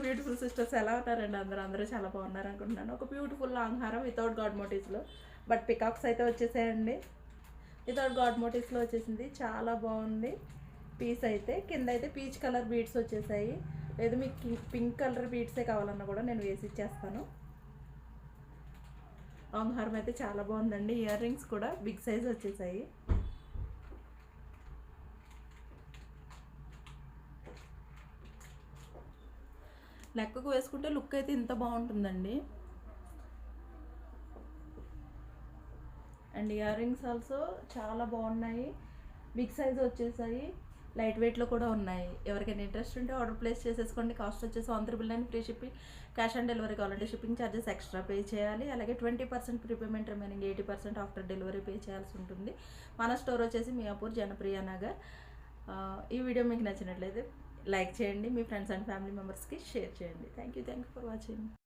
Beautiful sisters ఎలా ఉన్నారండి? అందరూ చాలా బాగున్నారు అనుకుంటున్నాను. ఒక బ్యూటిఫుల్ లాంగ్ హారం వితౌట్ గాడ్ మోటివ్స్లో, బట్ పికాక్స్ అయితే వచ్చేసాయండి. వితౌట్ గాడ్ మోటివ్స్లో వచ్చేసింది, చాలా బాగుంది పీస్ అయితే. కింద అయితే పీచ్ కలర్ బీడ్స్ వచ్చేసాయి. లేదు మీకు పింక్ కలర్ బీడ్సే కావాలన్నా కూడా నేను వేసి ఇచ్చేస్తాను. లాంగ్ హారం అయితే చాలా బాగుందండి. ఇయర్ రింగ్స్ కూడా బిగ్ సైజ్ వచ్చేసాయి. నెక్కకు వేసుకుంటే లుక్ అయితే ఇంత బాగుంటుందండి. అండ్ ఇయర్ రింగ్స్ ఆల్సో చాలా బాగున్నాయి, బిగ్ సైజ్ వచ్చేసాయి, లైట్ వెయిట్లో కూడా ఉన్నాయి. ఎవరికైనా ఇంట్రెస్ట్ ఉంటే ఆర్డర్ ప్లేస్ చేసేసుకోండి. కాస్ట్ వచ్చేసి on 999 free shipping. Cash on delivery కావాలంటే షిప్పింగ్ ఛార్జెస్ ఎక్స్ట్రా పే చేయాలి. అలాగే 20% prepayment, remaining 80% after delivery pay చేయాల్సి ఉంటుంది. మన స్టోర్ వచ్చేసి మియాపూర్, జనప్రియ నగర్. ఈ వీడియో మీకు నచ్చినట్లయితే లైక్ చేయండి, మీ ఫ్రెండ్స్ అండ్ ఫ్యామిలీ మెంబర్స్కి షేర్ చేయండి. Thank you for watching.